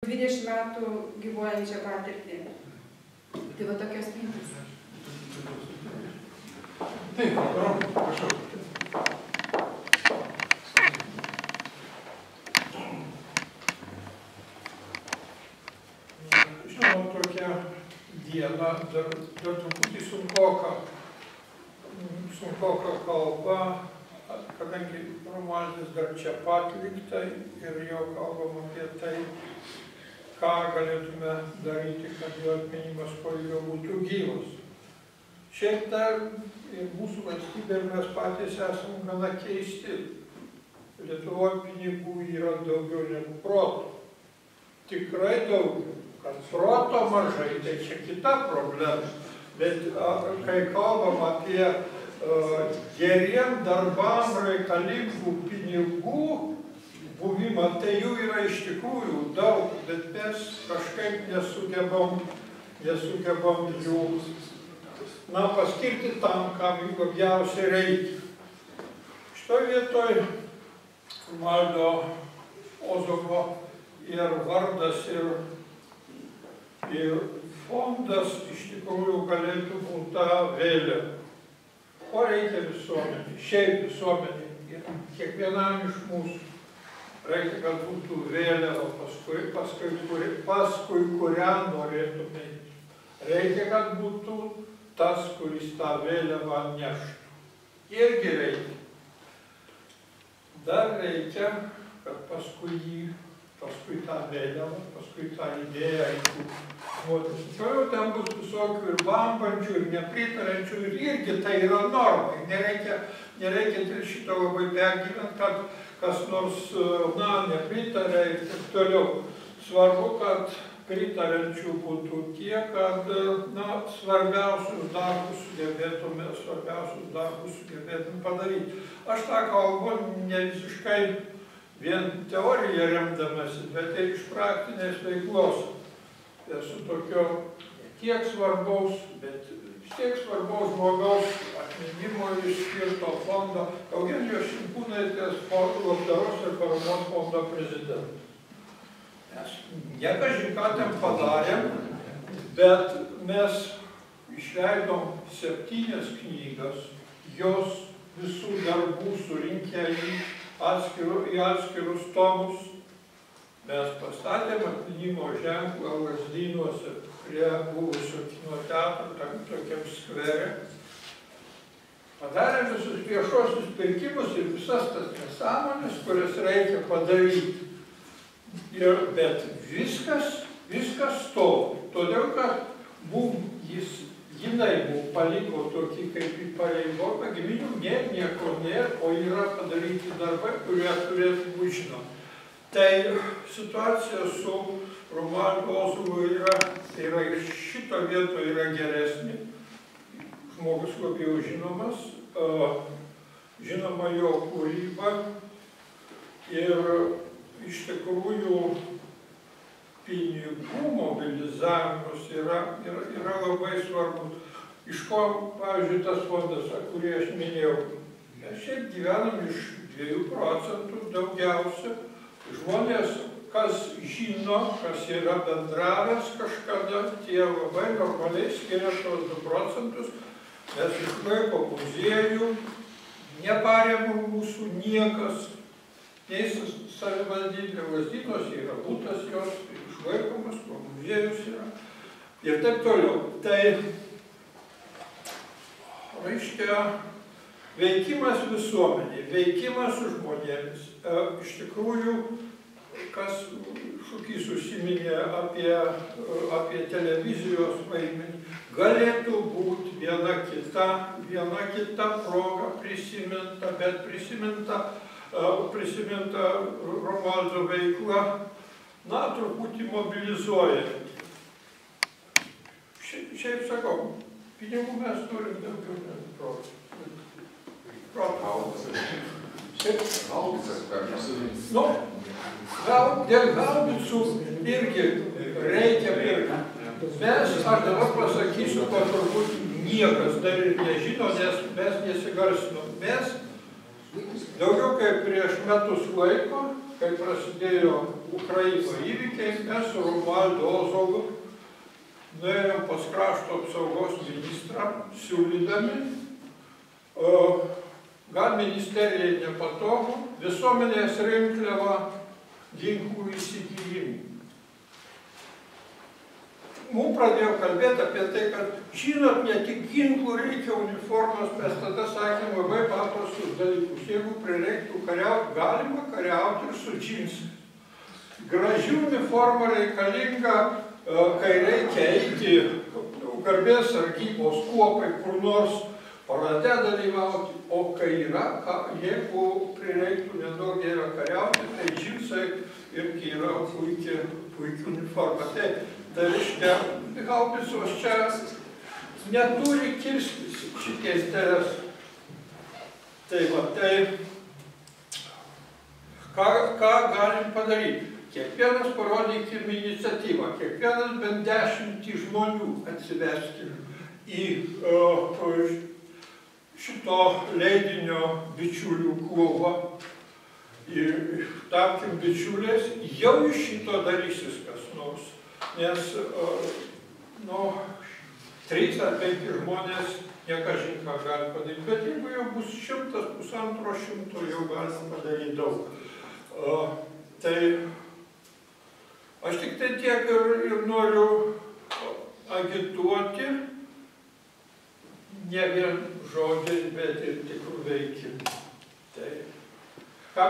20 metų gyvuojančią patirtį. Tai va tokios mintys. Taip, prašau. Žinoma, tokia diena dar truputį sunkoka kalba, kadangi Romualdas dar čia pat liktai ir jau kalbam apie tai, ką galėtume daryti, kad jo atminimas kuo ilgiau būtų gyvas. Šiaip dar ir mūsų valstybė ir mes patys esame gana keisti. Lietuvoje pinigų yra daugiau negu proto. Tikrai daugiau. Kad proto mažai, tai čia kita problema. Bet kai kalbam apie geriem darbam reikalingų pinigų buvimą, tai jų yra iš tikrųjų daug, bet mes kažkaip nesugebam jų paskirti tam, kam jų labiausiai reikia. Šitoje vietoje Romualdo Ozovo ir vardas, ir fondas iš tikrųjų galėtų būti ta vėliava. Ko reikia visuomenė? Šiaip visuomenė ir kiekvienam iš mūsų reikia, kad būtų vėliava, paskui kurią norėtume. Reikia, kad būtų tas, kuris tą vėliavą neštų. Irgi reikia. Dar reikia, kad paskui tą vėliavą, paskui tą idėją eitų žmonės. Toliau ten bus visokių ir bambančių, ir nepritarančių, ir irgi tai yra norma. Nereikia šito labai pergyventi, kad kas nors nepritarė ir taip toliau. Svarbu, kad pritarančių būtų tiek, kad svarbiausius darbus sugebėtume padaryti. Aš tą kalbu ne visiškai vien teoriją remdamasi, bet ir iš praktinės veiklos. Esu tokio tiek svarbaus, bet tiek svarbaus žmogaus atminimui skirto fondo Eugenijos Šimkūnaitės labdaros ir paramos fondo prezidentas. Mes nekažin ką ten padarėm, bet mes išleidom 7 knygas, jos visų darbų surinkę į atskirus tomus. Mes pastatėm atminimo ženklą Lazdynuose prie buvusio kino teatro, tokiam skvere. Padarėm visus viešuosius pirkimus ir visas tas nesąmonės, kurias reikia padaryti. Bet viskas stovi. Todėl, kad jinai mums paliko tokį kaip įpareigojimą, gyvenių nieko nėra, o yra padaryti darbai, kurie turėtų būti žinomi. Tai situacija su Romualdu Ozovu yra iš šito vieto yra geresnė. Žmogus labiau žinomas, žinoma jo kūryba ir iš tikrųjų pinigų mobilizavimas yra labai svarbus. Iš ko, pavyzdžiui, tas fondas, kurį aš minėjau, mes šiaip gyvenam iš 2% daugiausia. Žmonės, kas žino, kas yra bendravęs kažkada, tie labai normaliai skiria tos 2%. Mes išlaiko muziejų, neparėmų mūsų niekas, nei savivaldybė Lazdynuose yra būtas jos, išlaikomas, muziejus yra ir taip toliau. Tai reiškia veikimas visuomenė, veikimas su žmonėmis. Iš tikrųjų, kas Šukys užsiminė apie televizijos vaidmenį, galėtų būti viena kita proga prisiminta, bet prisiminta Romualdo veikla, truputį mobilizuojant. Šiaip sakau, pinigų mes turim daugiau negu proto. Dėl haubicų irgi reikia pirkti. Aš dabar pasakysiu, kad turbūt niekas dar ir nežino, nes mes nesigarsinom. Mes daugiau kaip prieš metus laiko, kai prasidėjo Ukraino įvykiais mes su Romualdu Ozolu nuėjom pas krašto apsaugos ministrą, siūlydami, gal ministerijai nepatogu, visuomenės rinkliava ginklų įsigijimų. Mums pradėjo kalbėti apie tai, kad žinot, ne tik ginklų reikia uniformos, mes tada sakėm labai paprastus dalykus. Jeigu prireiktų kariauti, galima kariauti ir su džinsais. Graži uniforma reikalinga, kai reikia eiti garbės sargybos kuopai, kur nors parade dalyvauti, o kai yra, jeigu prireiktų nedaug yra kariauti, tai džinsai irgi yra puikia uniforma. Tai reiškia, haubicos čia neturi kirstis šitie interesai. Tai va, tai ką galim padaryti? Kiekvienas parodykim iniciatyvą, kiekvienas bent 10 žmonių atsiveskim į šito leidinio bičiulių klubą. Ir tapkim bičiuliais, jau iš šito darysis kas nors. Nes 3 ar 5 žmonės nekažin ką gali padaryti, bet jeigu jau bus 100, 150, jau galima padaryti daug. Tai aš tik tai tiek ir noriu agituoti, ne vien žodžiais, bet ir tikrų veikimų. Tai ką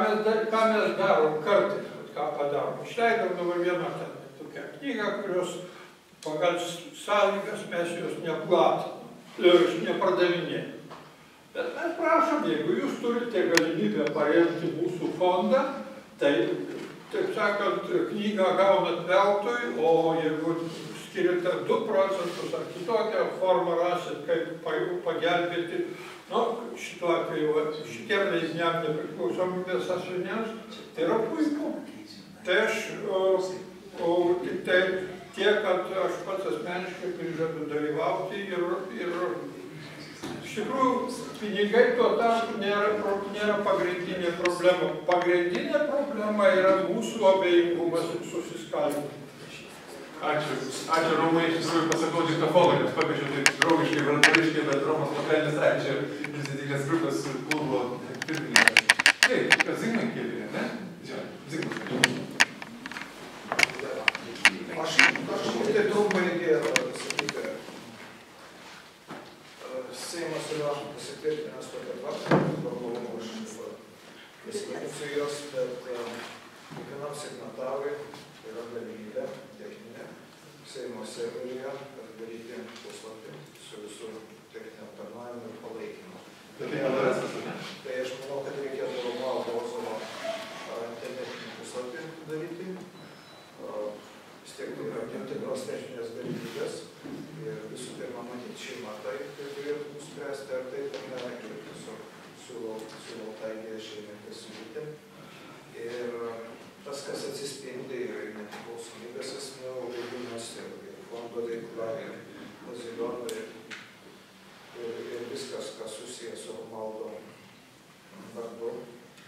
mes darom kartais, ką padarom. Išleidom dabar vieną tokią knygą, kurios pagal sąlygas mes jos nepardavinėjame. Bet mes prašom, jeigu jūs turite galimybę paremti mūsų fondą, tai, taip sakant, knygą gaunat veltui, o jeigu skiriate 2 procentus ar kitokią formą rasit, kaip pagelbėti, šituo atveju šitiem leidiniam nepriklausomybės asmenims, tai yra puiku. Tai aš tik tai tiek, kad aš pats asmeniškai prižadu dalyvauti ir iš tikrųjų pinigai tuo tarpu nėra pagrindinė problema. Pagrindinė problema yra mūsų abejingumas ir susiskaldymas. Ačiū Romai, iš tikrųjų pasakau diktofoną, nes pakviečiau taip draugiškai, brantariškai, bet Romas Pakalnis sakė, čia prisitikęs grupės klubo pirmininkas. Taip, kas Zigmai kėlė, ne? Čia, Zigmas. Aš tai trumpai idėją sakyti. Seimas yra pasitvirtinęs tokią tvarką, pagalvojau aš institucijos, bet kiekvienam signatarui yra galimybė techninė Seimo serveryje atidaryti puslapį su visų techninio aptarnavimu ir palaikymu. Tai aš manau, kad reikėtų Romualdo Ozolo internetinį puslapį daryti. Vis tiek tai yra tam tikros techninės galimybės. Ir visų pirma, matyti šeimą tai turėtų nuspręsti, ar taip ar ne, ir tiesiog siūlau tą idėją šeimai pasiūlyti. Ir tas, kas atsispindi ir nepriklausomybės asmenų veikimas, ir fondo veikla, ir bazilionų, ir viskas, kas susijęs su Romualdo vardu,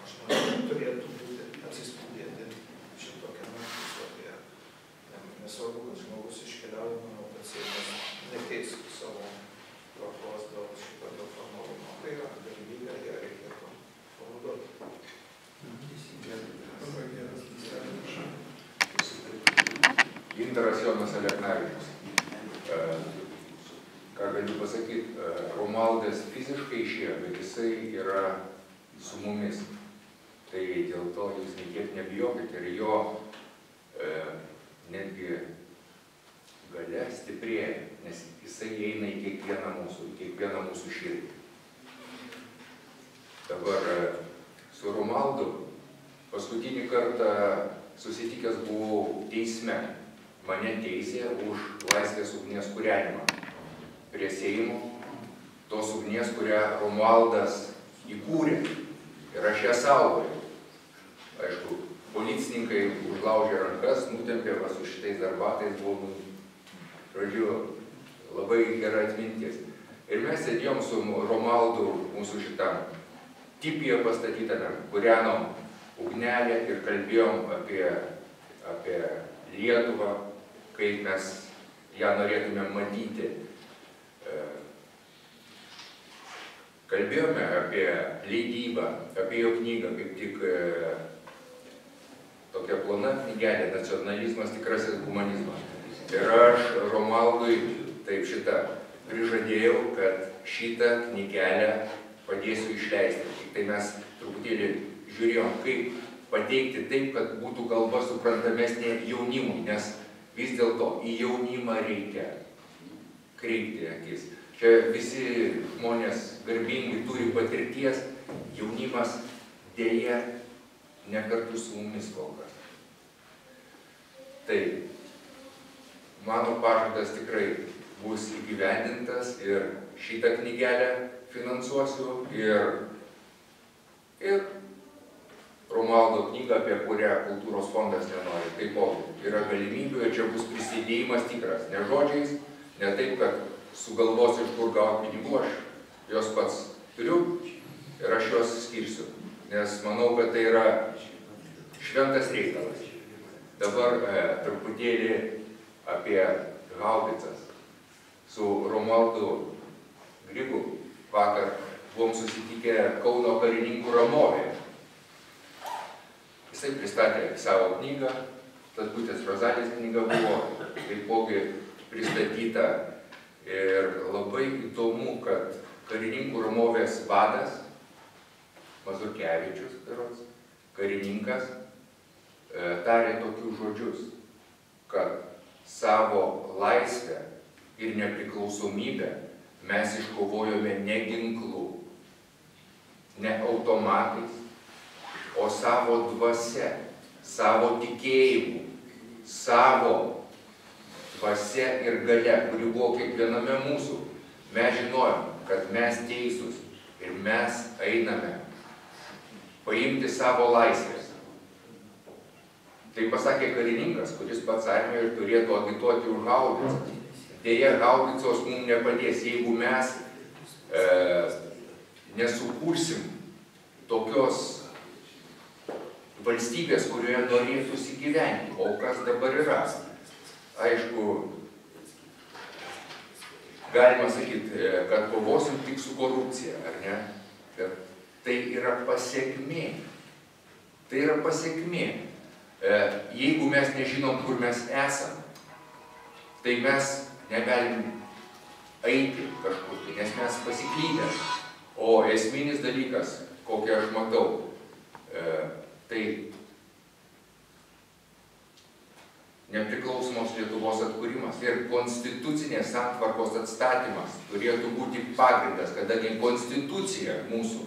aš manau, turėtų būti atsispindėti šitokiame puslapyje. Nesvarbu, kad žmogus iškeliauja, manau, kad Seimas nekeis savo tvarkos dėl šito formalumo. Tai yra galimybė, ją reikėtų panaudoti. Gintaras Jonas Aleknavičius. Ką galiu pasakyti, Romualdas fiziškai išėjo, bet jisai yra su mumis. Tai dėl to jūs nekiek nebijokite ir jo netgi galia stiprėja, nes jisai eina į kiekvieną mūsų širdį. Dabar su Romualdu paskutinį kartą susitikęs buvau teisme. Mane teisė už laisvės ugnies kūrenimą prie Seimo, tos ugnies, kurią Romualdas įkūrė. Ir aš ją saugoju. Aišku, policininkai užlaužė rankas, nutempė su šitais darbatais, buvo, žodžiu, labai gera atmintis. Ir mes sėdėjom su Romualdu mūsų šitam tipyje pastatytame, kūrenom ugnelę ir kalbėjom apie apie Lietuvą, kaip mes ją norėtume matyti. Kalbėjome apie leidybą, apie jo knygą, kaip tik tokia plona knygelė "Nacionalizmas, tikrasis humanizmas". Ir aš Romualdui taip prižadėjau, kad šitą knygelę padėsiu išleisti. Tik tai mes truputėlį žiūrėjom, kaip pateikti taip, kad būtų kalba suprantamesnė jaunimui, nes vis dėlto į jaunimą reikia kreipti akis. Čia visi žmonės garbingi turi patirties, jaunimas dėja ne kartu su mumis kol kas. Tai mano pažadas tikrai bus įgyvendintas ir šitą knygelę finansuosiu ir Romualdo knygą, apie kurią Kultūros fondas nenori. Taipogi yra galimybių ir čia bus prisidėjimas tikras, ne žodžiais, ne taip, kad sugalvosiu, iš kur gauti pinigų, aš jos pats turiu ir aš juos skirsiu, nes manau, kad tai yra šventas reikalas. Dabar truputėlį apie haubicas. Su Romualdu Grigu vakar buvom susitikę Kauno karininkų ramovėje. Jisai pristatė savo knygą, tas būtent Rozalės knyga buvo taipogi pristatyta. Ir labai įdomu, kad karininkų ramovės vadas, Mazurkevičius, karininkas, tarė tokius žodžius, kad savo laisvę ir nepriklausomybę mes iškovojome ne ginklu, ne automatais, o savo dvasia, savo tikėjimu, savo dvasia ir galia, kuri buvo kiekviename mūsų. Mes žinojom, kad mes teisūs ir mes einame paimti savo laisvės. Tai pasakė karininkas, kuris pats armijoje turėtų agituoti už haubicą. Deja, haubicos mums nepadės, jeigu mes nesukursim tokios valstybės, kurioje norėtųsi gyventi. O kas dabar yra? Aišku, galima sakyti, kad kovosim tik su korupcija, ar ne? Bet tai yra pasekmė. Tai yra pasekmė. Jeigu mes nežinom, kur mes esam, tai mes negalim eiti kažkur, nes mes pasiklydę. O esminis dalykas, kokį aš matau, tai nepriklausomos Lietuvos atkūrimas ir konstitucinės santvarkos atstatymas turėtų būti pagrindas, kadangi konstitucija mūsų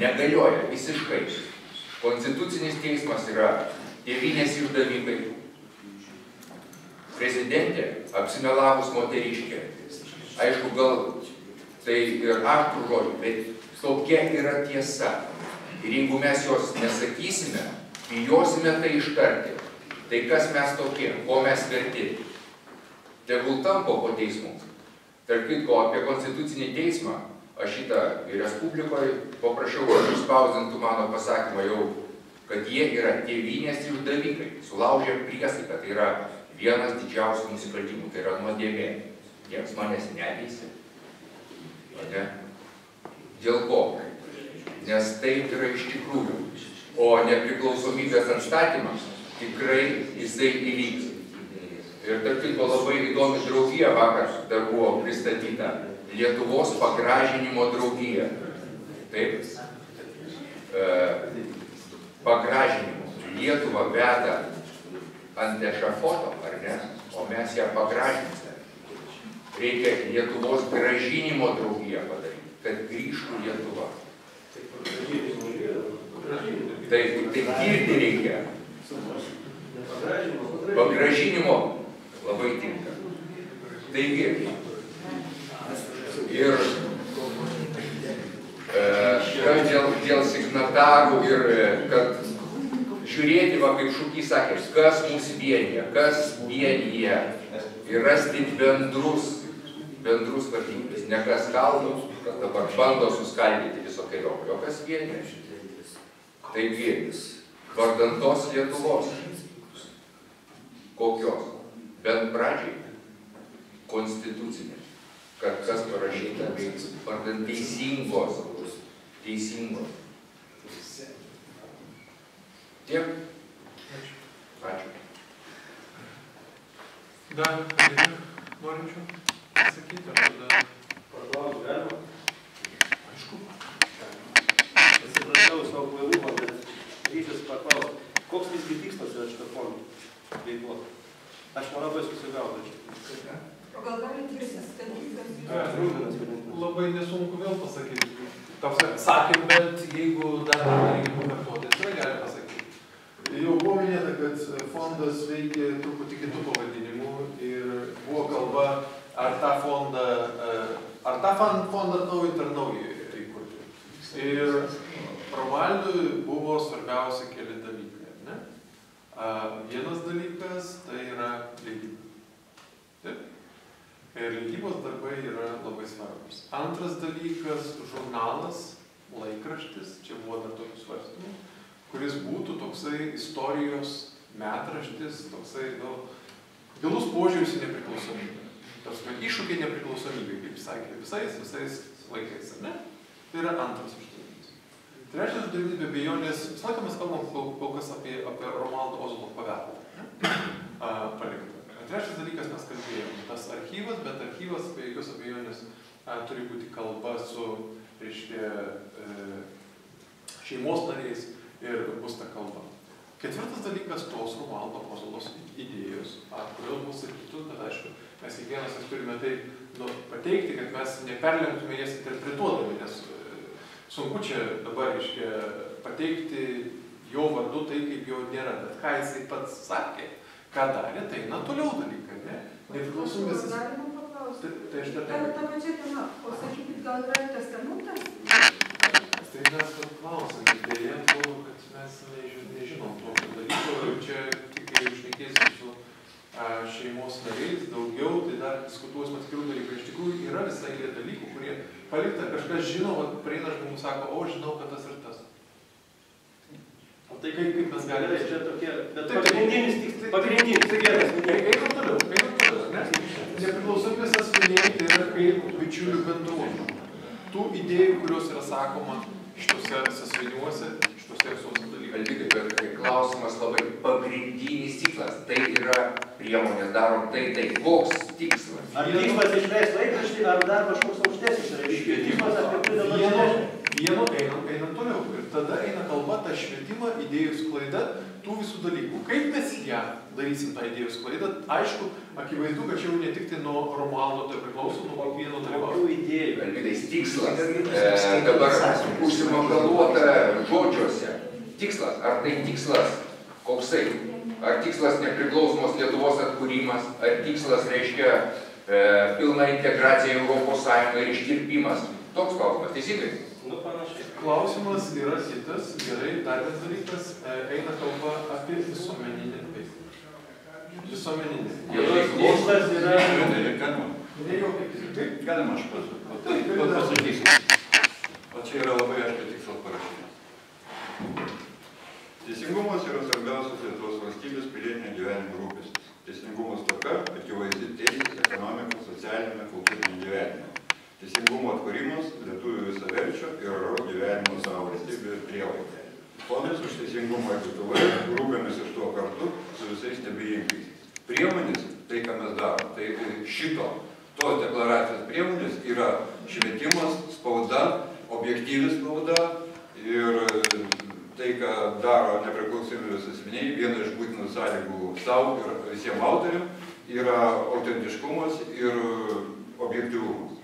negalioja visiškai. Konstitucinis teismas yra tėvynės išdavikai. Prezidentė apsimelavus moteriškė. Aišku, gal tai ir aštrų žodžių, bet tokia yra tiesa. Ir jeigu mes jos nesakysime, bijosime tai ištarti. Tai kas mes tokie, ko mes verti? Tegul tampo po teismų. Tarp kitko, apie konstitucinį teismą, aš šitą Respublikoje paprašiau, kad išspausdintų mano pasakymą jau, kad jie yra tėvynės išdavikai, sulaužė priesaiką, tai yra vienas didžiausių nusikaltimų, tai yra nuodėmė. Niekas manęs neteisė. Ne? Dėl ko? Nes taip yra iš tikrųjų. O nepriklausomybės atstatymas tikrai jisai įvyks. Ir tarp kitko labai įdomi draugija vakar dar buvo pristatyta. Lietuvos pagražinimo draugija. Taip. Pagražinimo. Lietuva veda ant ešafoto, ar ne? O mes ją pagražinsime. Reikia Lietuvos gražinimo draugiją padaryti, kad grįžtų Lietuva. Tai girti reikia. Pagražinimo labai tinka. Taigi, ir dėl signatarų ir kad žiūrėti, va, kaip Šukys sakė, kas mus vienyje, kas vienyje ir rasti bendrus vardiklius, ne kas kaldo, kad dabar bando suskaldyti visokiojo, o kas vienyje. Taigi, vardan tos Lietuvos, Kokios? Bent pradžiai konstitucinės. Kad kas parašyta, vardan teisingos. Teisingos. Tiek. Ačiū. Dar norinčių pasakyti, ar tada... Paklausiu, galima? Aišku. Atsiprašau savo kvailumą, bet ryšis paklausti, koks visgi tikslas yra šito fondo veiklos? Aš nelabai susigaudu. O gal galite pristatyti? Labai nesunku vėl pasakyti. Sakėm, bet jeigu dar reikia pakartoti, tai gali pasakyti. Jau buvo minėta, kad fondas veikia truputį kitų pavadinimų ir buvo kalba, ar tą fondą atnaujinti ar naujai įkurti. Ir Romaldui buvo svarbiausia keli dalykai, ne? Vienas dalykas tai yra leidyba. Taip? Ir leidybos darbai yra labai svarbus. Antras dalykas - žurnalas, laikraštis, čia buvo dar tokių svarstymų, kuris būtų toksai istorijos metraštis, toksai, gilus požiūris į nepriklausomybę. Tarsi iššūkiai nepriklausomybė, kaip sakė, visais laikais, ar ne? Tai yra antras uždavinys. Trečias uždavinys be abejonės, visą laiką mes kalbam kol kas apie Romualdo Ozolo paveldą paliktą. Trečias dalykas mes kalbėjome, tas archyvas, bet archyvas be jokios abejonės turi būti kalba su, reiškia, šeimos nariais ir bus ta kalba. Ketvirtas dalykas tos Romualdo Ozolos idėjos, kurios bus ir kitus, bet aišku, mes kiekvienas turime tai pateikti, kad mes neperlenktume jas interpretuodami, nes sunku čia dabar, reiškia, pateikti jo vardu tai, kaip jo nėra, bet ką jisai pats sakė, ką darė, tai eina toliau dalykai, ne? Nepriklausomės. Galima paklausti. Tai aš Ta pačia tema, o sakykit, gal yra testamentas? Tai mes klausom, idėja, kad mes nežinom tokio dalyko, ir čia tik jau šnekėsim su šeimos nariais daugiau, tai dar diskutuosim atskirų dalykų. Iš tikrųjų yra visai eilė dalykų, kurie palikta, kažkas žino, prieina žmogus sako, o žinau, kad tas ir tas. O tai kaip mes galime, čia tokie, bet pagrindinis, einam toliau, ne? Nepriklausomybės asmeniniai tai yra kaip bičiulių bendruomenė. Tų idėjų, kurios yra sakoma šitose sąsvainiuose, šitose visos dalykai. Alvydai, bet klausimas labai pagrindinis tikslas. Tai yra priemonės, darom tai. Koks tikslas? Ar tikslas išleis laikraštį, ar dar kažkoks aukštesnis yra švietimas, apie tai dabar žinoti? Vieno einam toliau. Ir tada eina kalba tą švietimą, idėjų sklaidą, tų visų dalykų. Kaip mes ją darysim tą idėjų sklaidą? Aišku, akivaizdu, kad čia jau ne tik tai nuo Romualdo tai priklauso, nuo kiekvieno dalyvauja. Kokių idėjų? Alvydai, tikslas. Dabar užsimakaluota žodžiuose. Tikslas. Ar tai tikslas koksai? Ar tikslas nepriklausomos Lietuvos atkūrimas? Ar tikslas reiškia pilna integracija į Europos Sąjungą ir ištirpimas? Toks klausimas. Teisingai? Nu, panašiai. Klausimas yra kitas, gerai, dar vienas dalykas, eina kalba apie visuomeninę veiklą. Visuomeninė. Tikslas yra... Galima aš pasakysiu. O čia yra labai aiškiai tikslas parašytas. Teisingumas yra svarbiausias Lietuvos valstybės pilietinio gyvenimo rūpestis. Teisingumo stoka akivaizdi teisės, ekonomikos, socialinėme, kultūrinėme gyvenime. Teisingumo atkūrimas lietuvių visaverčio ir oros gyvenimo savo valstybės prielaida. Fondas už teisingumą Lietuvoje rūpėmės iš tuo kartu su visais nebijimais. Priemonės, tai ką mes darom, tai tos deklaracijos priemonės yra švietimas, spauda, objektyvi spauda ir tai, ką daro nepriklausomybės asmeniai, viena iš būtinų sąlygų savo ir visiems autoriam, yra autentiškumas ir objektyvumas.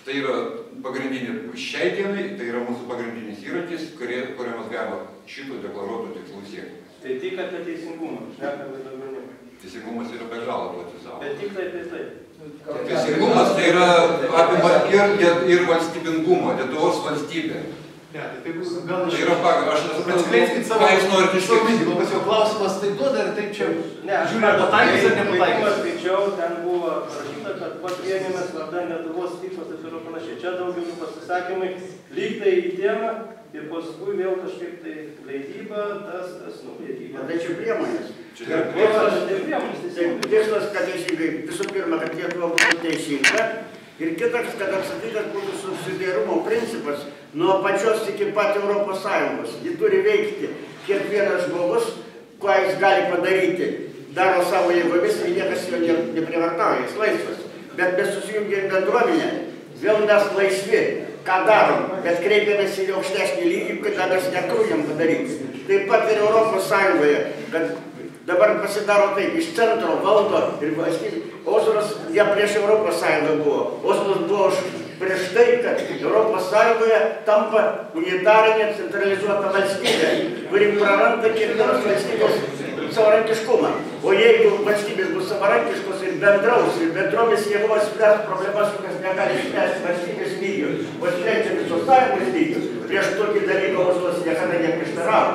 Tai yra pagrindinė, šiai dienai, tai yra mūsų pagrindinis įrankis, kuriuo mes galime šito deklaruotų tikslų siekti. Tai tik apie teisingumą, šnekame daugiau nieko. Teisingumas yra be galo plati sąvoka. Bet tik tai. Teisingumas tai yra apima ir valstybingumą, Lietuvos valstybė. Ne, tai bus gal Tai yra aš atskleiskit savo ką jūs norite mintį, pas jau klausimas tai duoda ir taip čia Ne, aš žiūrėjau, pataikys ar nepataikys. skaičiau, ten buvo parašyta, kad pat vienimės vardan Lietuvos tikslas ir panašiai. Čia daugiau pasisakymai lyg tai į temą ir paskui vėl kažkaip tai leidyba, tas, leidyba. Tai čia priemonės. Tai priemonės, teisingai. Tikslas, kad teisingai, visų pirma, kad Lietuva būtų teisinga ir kitas, kad apsakytas būtų subsidiarumo principas nuo pačios iki pat Europos Sąjungos. Ji turi veikti kiekvienas žmogus, ką jis gali padaryti, daro savo jėgomis ir niekas jo neprievartauja, jis laisvas. Bet mes susijungiam bendruomenę, vėl mes laisvi. Ką darom, bet kreipiamės į aukštesnį lygį, kada mes neturėjom padaryti. Taip pat ir Europos Sąjungoje, kad dabar pasidaro taip, iš centro valdo ir Oslas ne prieš Europos Sąjungą buvo. Oslas buvo prieš tai, kad Europos Sąjungoje tampa unitarinė centralizuota valstybė, kuri praranda kiekvienos valstybės savarankiškumą. O jeigu valstybės bus savarankiškos ir bendraus, ir bendromis jėgos spręs problemas, kurias negali spręsti valstybės lygių, o sprendžia visos sąjungos lygių, prieš tokį dalyką Oslas niekada neprieštaravo.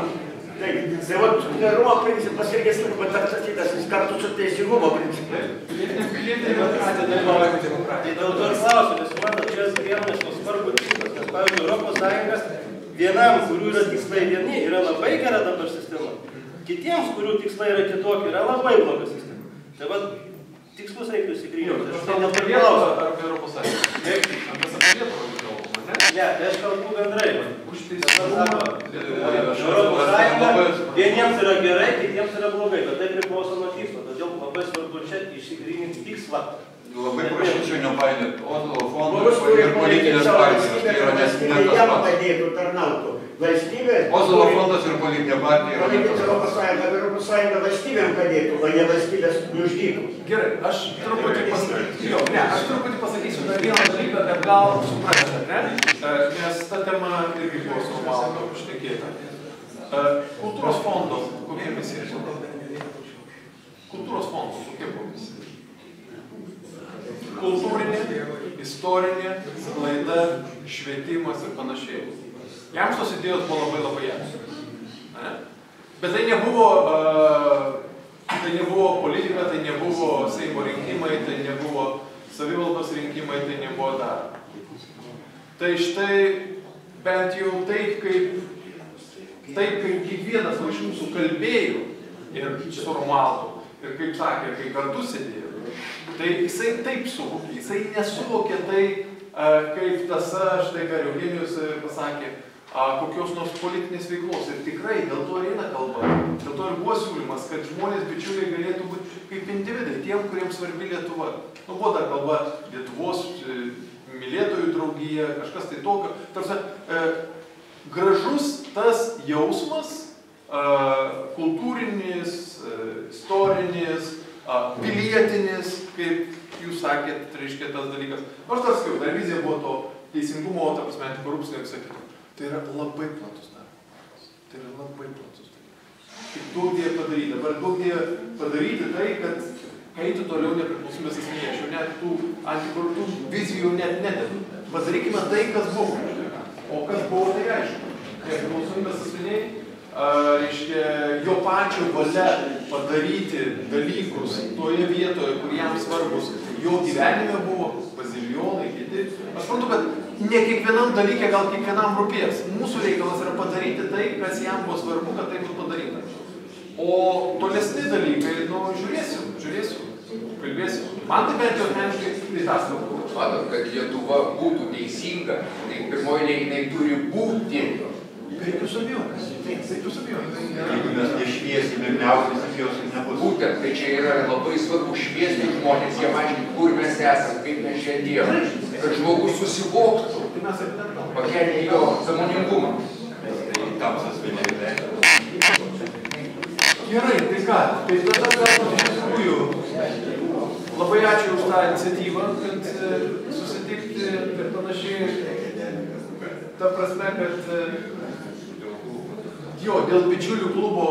Tai solidarumo principas irgi turi būti atstatytas, jis kartu su teisingumo principu. Tai dėl to ir klausiu, nes matot, čia priemonės tos svarbu tikslas, nes pavyzdžiui, Europos Sąjungas vienam, kurių yra tikslai vieni, yra labai gera dabar sistema. Kitiems, kurių tikslai yra kitokie, yra labai bloga sistema. Tai va, tikslus reiktų įsigryninti. Aš kalbu apie Lietuvą ar apie Europos Sąjungą? Mes apie Lietuvą kalbame, ne? Ne, tai aš kalbu bendrai. Už teisingumą. Europos Sąjunga vieniems yra gerai, kitiems yra blogai, bet tai priklauso nuo tikslo. Todėl labai svarbu čia išsigryninti tikslą. Labai prašyčiau nepainioti Oslo fondo ir politinės partijos. Tai yra nes ne tas jam pats. padėtų, tarnautų. Valstybė... Oslo fondas ir politinė partija yra ne tas Europos Sąjunga, Europos Sąjunga valstybėm padėtų, o ne valstybės nuždytų. Gerai, aš truputį pasakysiu dar vieną dalyką, kad gal suprasite, ne? Nes ta tema irgi buvo su Valdu šnekėta. Kultūros fondo, kokia misija? Kultūros fondo, kokia buvo misija? Kultūrinė, istorinė, sklaida, švietimas ir panašiai. Jam tos idėjos buvo labai jams. Bet tai nebuvo politika, tai nebuvo Seimo rinkimai, tai nebuvo savivaldos rinkimai, tai nebuvo dar. Tai štai bent jau taip, kaip kiekvienas iš mūsų kalbėjo ir su Romualdu, ir kaip sakė, kai kartu sėdėjo, tai jisai taip suvokė, jisai nesuvokė tai, kaip tasa, štai ką Eugenijus pasakė, kokios nors politinės veiklos. Ir tikrai dėl to eina kalba. Dėl to ir buvo siūlymas, kad žmonės bičiuliai galėtų būti kaip individai, tiem, kuriems svarbi Lietuva. Buvo dar kalba Lietuvos mylėtojų draugija, kažkas tai tokio. Tarsi, gražus tas jausmas, kultūrinis, istorinis, pilietinis, kaip jūs sakėt, reiškia tas dalykas. Nors dar sakiau, dar vizija buvo to teisingumo, ta prasme, antikorupcinio, kaip sakytų. Tai yra labai platus darbas. Tai yra labai platus dalykas. Kaip daug dėja padaryti. Dabar daug dėja padaryti tai, kad eitų toliau nepriklausomybės esmėje. Aš jau net tų antikorupcijų vizijų net nededu. Padarykime tai, kas buvo. O kas buvo, tai aišku. Nepriklausomybės esmėje, reiškia, jo pačio valia padaryti dalykus toje vietoje, kur jam svarbus jo gyvenime buvo, bazilijonai, kiti. Aš suprantu, kad ne kiekvienam dalykė, gal kiekvienam rūpės. Mūsų reikalas yra padaryti tai, kas jam buvo svarbu, kad tai būtų padaryta. O tolesni dalykai, žiūrėsiu, kalbėsiu. Man tai bent jau asmeniškai tai tas svarbu. Matot, kad Lietuva būtų teisinga, tai pirmoji jinai turi būti. Kaip jūs abejonės? Jeigu mes nešviesime, neauklėsim jos ir nebus. Būtent, tai čia yra labai svarbu šviesti žmonės, jie aiškinti, kur mes esame, kaip mes šiandien, kad žmogus susivoktų, pakelti jo sąmoningumą. Tai tamsas vienai. Gerai, tai ką? Tai tada galbūt iš tikrųjų labai ačiū už tą iniciatyvą, kad susitikti ir panašiai. Ta prasme, kad jo, dėl bičiulių klubo,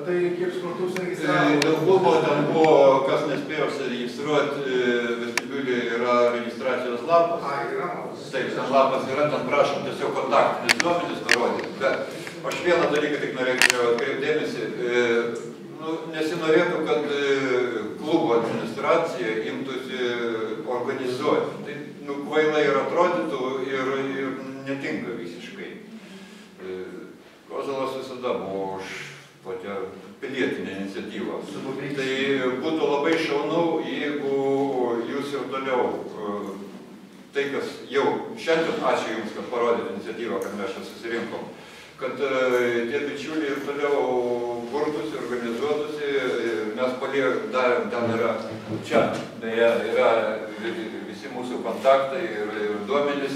tai kiek supratau suregistravo? Dėl klubo ten buvo, kas nespėjo užsiregistruoti, vestibiulį yra registracijos lapas. Taip, ten lapas yra, ten prašom tiesiog kontaktinis duomenis parodyti. Bet aš vieną dalyką tik norėčiau atkreipti dėmesį. Nesinorėtų, kad klubo administracija imtųsi organizuoti. Tai kvailai ir atrodytų ir netinka visiškai. Ozolas visada buvo už tokią pilietinę iniciatyvą. Tai būtų labai šaunu, jeigu jūs ir toliau, tai kas jau šiandien, ačiū Jums, kad parodėte iniciatyvą, kad mes čia susirinkom, kad tie bičiuliai ir toliau burtųsi, organizuotųsi, mes darėm, ten yra, čia, beje, yra visi mūsų kontaktai ir duomenys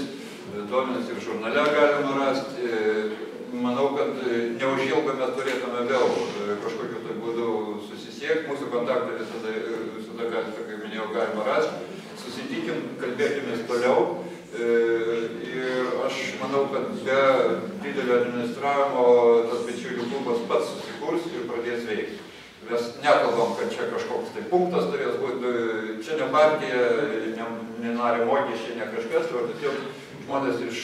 ir žurnale galima rasti. Manau, kad neužilgo mes turėtume vėl kažkokiu tai būdu susisiekti, mūsų kontaktai visada, kaip minėjau, galima rasti, susitikim, kalbėkime toliau. Ir aš manau, kad be didelio administravimo tas bičiulių klubas pats susikurs ir pradės veikti. Mes nekalbam, kad čia kažkoks tai punktas turės būti, čia ne partija, ne narė mokesčiai, ne kažkas, o tiesiog žmonės iš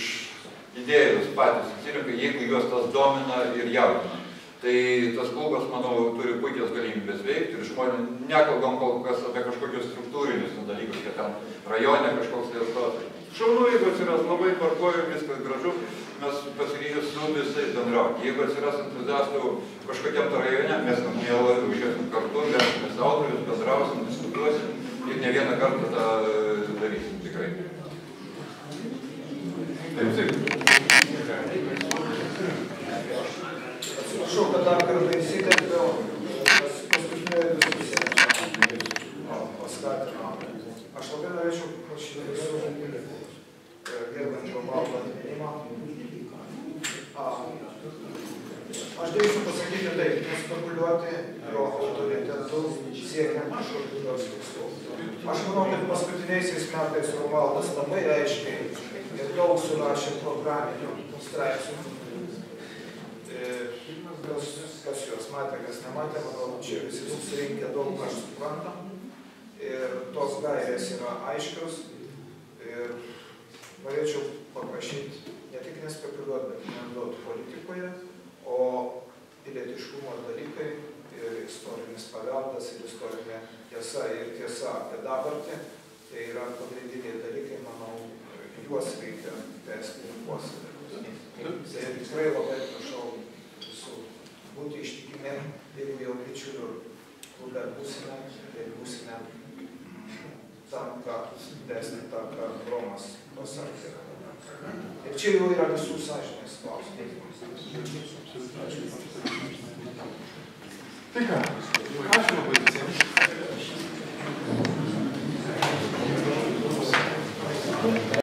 idėjus patys atsirinka, jeigu juos tas domina ir jaudina. Tai tas klubas, manau, turi puikias galimybės veikti ir žmonės nekalbam kol kas apie kažkokius struktūrinius dalykus, kad ten rajone kažkoks liestos. Šaunu, jeigu atsiras labai tvarkoju, viskas gražu, mes pasiryžę su visais bendrauti. Jeigu atsiras entuziastų kažkokiam rajone, mes mielai užėsim kartu, mes autorius bendrausim, diskutuosim ir ne vieną kartą tą darysim tikrai. Atsiprašau, kad dar kartą įsiterpiau, paskutinioje diskusijoje paskatino. Aš labai norėčiau prašyti visų gerbiančių Romualdo atminimą. Aš drįsiu pasakyti taip, nespekuliuoti jo autoritetu siekiant kažkokių tikslų. Aš manau, kad paskutiniaisiais metais Romualdas labai aiškiai ir daug surašė programinių straipsnių. Kas juos matė, kas nematė, manau, čia visi susirinkę daug aš suprantam. Ir tos gairės yra aiškios. Ir norėčiau paprašyti ne tik nespekuliuoti, bet neduoti politikoje, o pilietiškumo dalykai ir istorinis paveldas ir istorinė tiesa ir tiesa apie dabartį. Tai yra pagrindiniai dalykai, manau, juos reikia tęsti ir puoselėti. Tai tikrai labai prašau visų būti ištikimiem, jeigu jau bičiulių klube būsime, tai būsime tam, ką tęsti tą, ką Romas pasakė. Ir čia jau yra visų sąžinės klausimas. Tai ką, ačiū labai visiems.